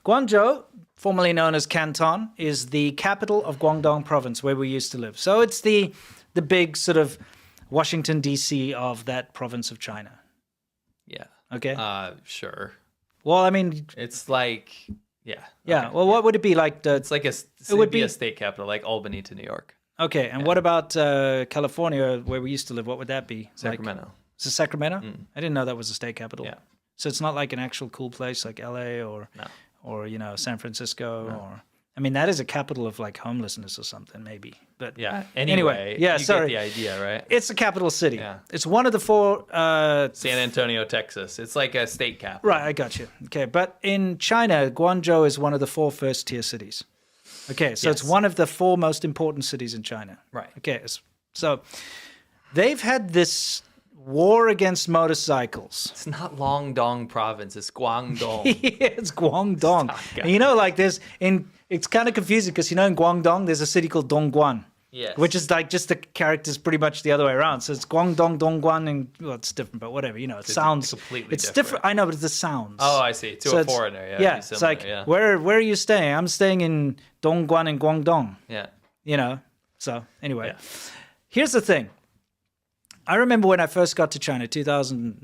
Guangzhou, formerly known as Canton, is the capital of Guangdong province where we used to live. So it's the big sort of Washington, D.C. of that province of China. Yeah. Okay. Sure. Well, I mean, it's like, yeah. Yeah. Okay. Well, what would it be like? It's like it would be a state capital, like Albany to New York. Okay. And what about California, where we used to live? What would that be? Sacramento. Like, is it Sacramento? I didn't know that was a state capital. Yeah. So it's not like an actual cool place like L.A. or San Francisco or. I mean, that is a capital of like homelessness or something, maybe. But yeah. Anyway, you get the idea, right? It's a capital city. Yeah. It's one of the 4. San Antonio, Texas. It's like a state capital. Right, I got you. Okay, but in China, Guangzhou is one of the 4 first-tier cities. Okay, so it's one of the 4 most important cities in China. Right. Okay, so they've had this war against motorcycles. It's not Guangdong province. It's Guangdong. Yeah, it's Guangdong. And like it's kind of confusing because in Guangdong there's a city called Dongguan. Yes. Which is like just the characters pretty much the other way around. So it's Guangdong, Dongguan, and well, it's different, but whatever. It sounds completely different. I know, but it's the sounds. Oh, I see. To a foreigner, yeah. Yeah, it's like where are you staying? I'm staying in Dongguan and Guangdong. Yeah. So anyway, here's the thing. I remember when I first got to China,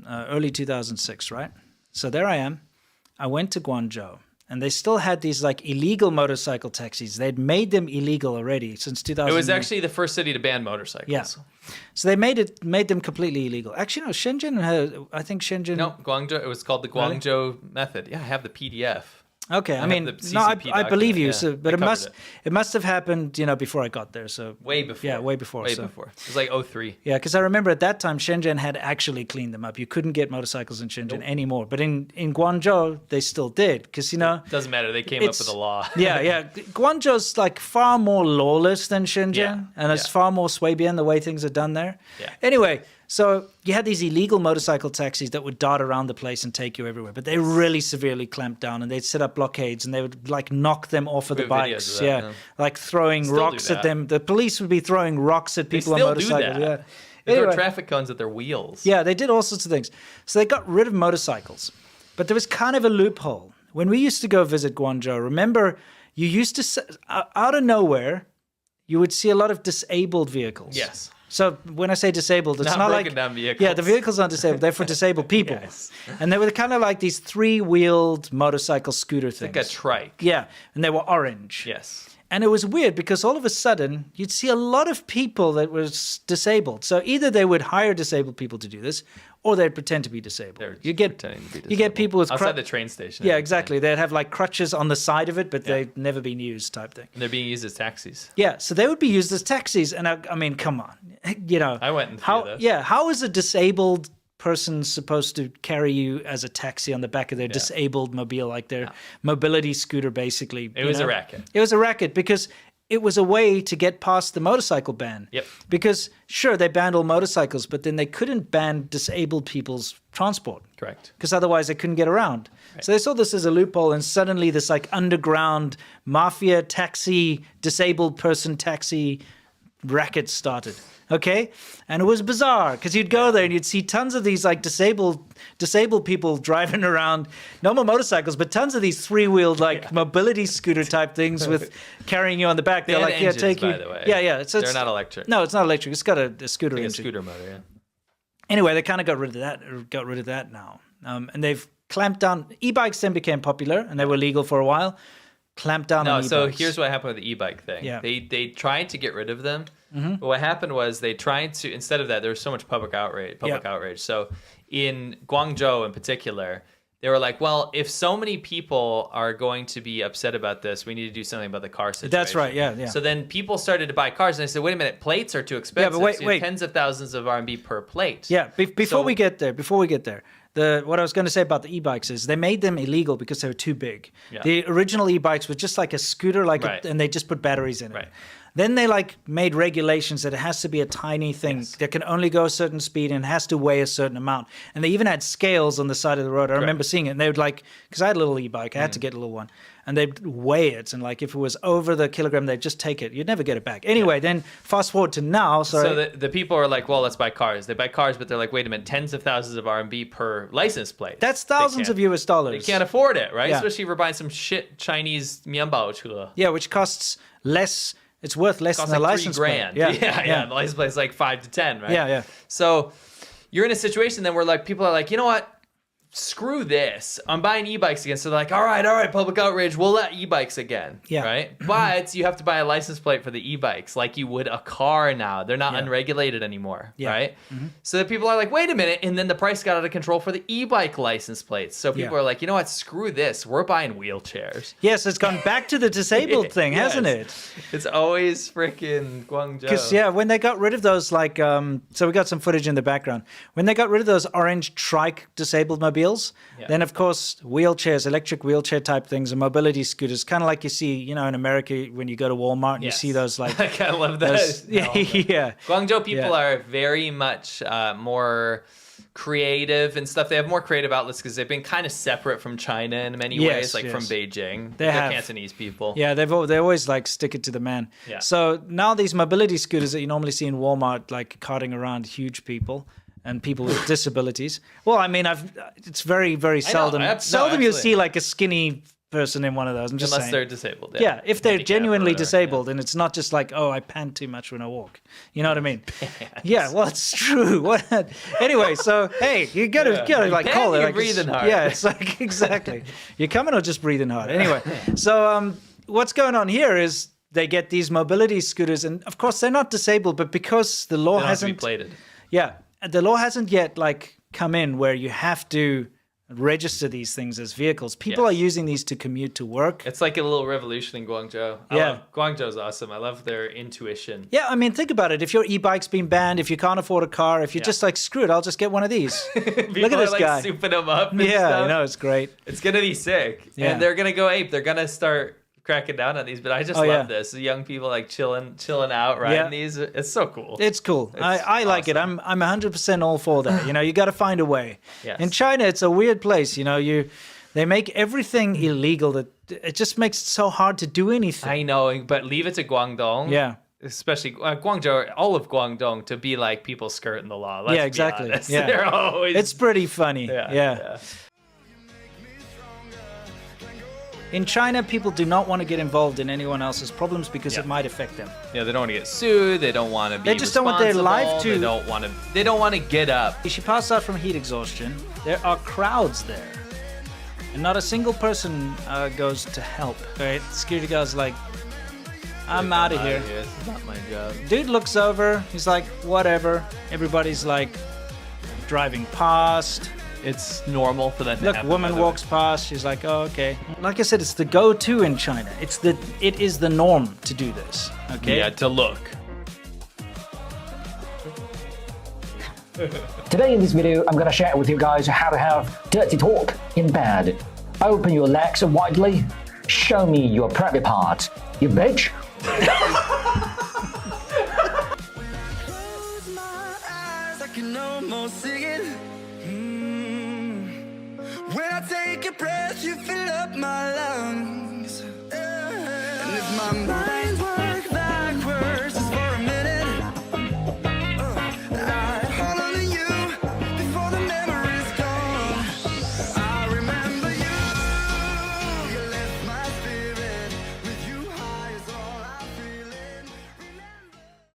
early 2006, right? So there I am. I went to Guangzhou, and they still had these like illegal motorcycle taxis. They'd made them illegal already since 2000. It was actually the first city to ban motorcycles. Yeah. So they made them completely illegal. Actually, no, Shenzhen. No, Guangzhou. It was called the Guangzhou method. Yeah, I have the PDF. Okay, I mean, I believe you. So, but it must have happened, before I got there. So way before. Yeah, way before. Way before. It was like 03. Yeah, because I remember at that time Shenzhen had actually cleaned them up. You couldn't get motorcycles in Shenzhen anymore, but in Guangzhou they still did because It doesn't matter. They came up with a law. yeah. Guangzhou's like far more lawless than Shenzhen, and it's far more swabian the way things are done there. Yeah. Anyway. So you had these illegal motorcycle taxis that would dart around the place and take you everywhere, but they really severely clamped down and they'd set up blockades and they would like knock them off of the bikes. Like throwing rocks at them. The police would be throwing rocks at people on motorcycles. Yeah. They throw traffic cones at their wheels. Yeah, they did all sorts of things. So they got rid of motorcycles, but there was kind of a loophole. When we used to go visit Guangzhou, remember, you used to, out of nowhere, you would see a lot of disabled vehicles. Yes. So when I say disabled, it's not like down vehicles. Yeah, the vehicles aren't disabled; they're for disabled people. Yes. And they were kind of like these 3-wheeled motorcycle scooter things, like a trike. Yeah, and they were orange. Yes. And it was weird because all of a sudden you'd see a lot of people that was disabled. So either they would hire disabled people to do this, or they'd pretend to be disabled. You get people with outside the train station. Yeah, exactly. They'd have like crutches on the side of it, but they'd never been used, type thing. And they're being used as taxis. Yeah, so they would be used as taxis, and I mean, come on, I went and through this. Yeah, how is a disabled person supposed to carry you as a taxi on the back of their disabled mobile, like their mobility scooter, basically? It was a racket. It was a racket because it was a way to get past the motorcycle ban. Yep. Because, sure, they banned all motorcycles, but then they couldn't ban disabled people's transport. Correct. Because otherwise they couldn't get around. Right. So they saw this as a loophole, and suddenly this like underground mafia taxi, disabled person taxi racket started. Okay, and it was bizarre because you'd go there and you'd see tons of these like disabled people driving around, no more motorcycles, but tons of these 3-wheeled like mobility scooter type things with carrying you on the back. They're like, engines, take you. By the way. Yeah. They're not electric. No, it's not electric. It's got a scooter engine. A scooter motor. Yeah. Anyway, they kind of got rid of that now, and they've clamped down. E-bikes then became popular and they were legal for a while. Clamped down on e-bikes. So here's what happened with the e-bike thing. Yeah. They tried to get rid of them, but what happened was they tried to, instead of that, there was so much public outrage. So in Guangzhou in particular, they were like, well, if so many people are going to be upset about this, we need to do something about the car situation. That's right, yeah. So then people started to buy cars, and they said, wait a minute, plates are too expensive. Yeah, but wait. Tens of thousands of RMB per plate. Yeah, before we get there, what I was going to say about the e-bikes is they made them illegal because they were too big. Yeah. The original e-bikes were just like a scooter, and they just put batteries in it. Right. Then they like made regulations that it has to be a tiny thing that can only go a certain speed and has to weigh a certain amount. And they even had scales on the side of the road. I remember seeing it, and they would like, because I had a little e-bike, I had to get a little one, and they'd weigh it, and like if it was over the kilogram, they'd just take it. You'd never get it back. Anyway, then fast forward to now. So the people are like, well, let's buy cars. They buy cars, but they're like, wait a minute, tens of thousands of RMB per license plate. That's thousands of US dollars. They can't afford it, right? Yeah. Especially if we're buying some shit Chinese 面包车. Yeah, which costs less. It's worth less than Like the license $3,000. plate. Yeah. The license plate's like 5 to 10, right? Yeah. So you're in a situation then where like people are like, you know what? Screw this. I'm buying e-bikes again. So they're like, all right, public outrage. We'll let e-bikes again. Yeah. Right? But you have to buy a license plate for the e-bikes like you would a car now. They're not unregulated anymore. Yeah. Right? So the people are like, wait a minute. And then the price got out of control for the e-bike license plates. So people are like, you know what? Screw this. We're buying wheelchairs. Yes, it's gone back to the disabled thing, hasn't it? It's always freaking Guangzhou. Because, when they got rid of those, like, so we got some footage in the background. When they got rid of those orange trike disabled mobiles, then, of course, wheelchairs, electric wheelchair type things, and mobility scooters, kind of like you see, in America when you go to Walmart and you see those, like... I kind of love those. Yeah. Guangzhou people are very much more creative and stuff. They have more creative outlets because they've been kind of separate from China in many ways, like from Beijing. They're Cantonese people. Yeah, they always like stick it to the man. Yeah. So now these mobility scooters that you normally see in Walmart, like carting around huge people and people with disabilities. Well, I mean, it's very, very seldom. Seldom you'll see like a skinny person in one of those. I'm just Unless saying. they're disabled. Yeah, if they're genuinely disabled, and it's not just like, oh, I pant too much when I walk. You know what I mean? Yeah, well, it's true. Anyway, so hey, you gotta like call it. Like, breathing hard. Yeah, it's like exactly. You're coming or just breathing hard. Anyway, so what's going on here is they get these mobility scooters, and of course they're not disabled, but because the law hasn't plated. Yeah, the law hasn't yet like come in where you have to register these things as vehicles. People are using these to commute to work. It's like a little revolution in Guangzhou. Guangzhou's awesome. I love their intuition. Yeah, I mean, think about it. If your e-bike's being banned, if you can't afford a car, if you're just like, screw it, I'll just get one of these. Look at this like guy. Souping them up and Yeah, stuff. it's great. It's going to be sick. Yeah. And they're going to go ape. They're going to start cracking down on these, but I just love this. The young people like chilling out, riding these. It's so cool. It's cool. I like it. I'm 100% all for that. You got to find a way. Yes. In China, it's a weird place. They make everything illegal. That it just makes it so hard to do anything. I know, but leave it to Guangdong. Yeah. Especially Guangzhou, all of Guangdong, to be like people skirting the law. Let's exactly. Be honest. Yeah. They're always... It's pretty funny. Yeah. In China, people do not want to get involved in anyone else's problems because it might affect them. Yeah, they don't want to get sued. They don't want to be They just don't want their life to... They don't want to get up. She passed out from heat exhaustion. There are crowds there. And not a single person goes to help. Right? The security guard's like, I'm out of here. It's not my job. Dude looks over. He's like, whatever. Everybody's like driving past. It's normal for that to Look, happen. woman walks past. She's like, oh, okay. Like I said, it's the go-to in China. It is the norm to do this. Okay. Yeah, to look. Today in this video, I'm going to share with you guys how to have dirty talk in bed. Open your legs widely. Show me your private part, you bitch. When I take a breath, you fill up my lungs. And if my mind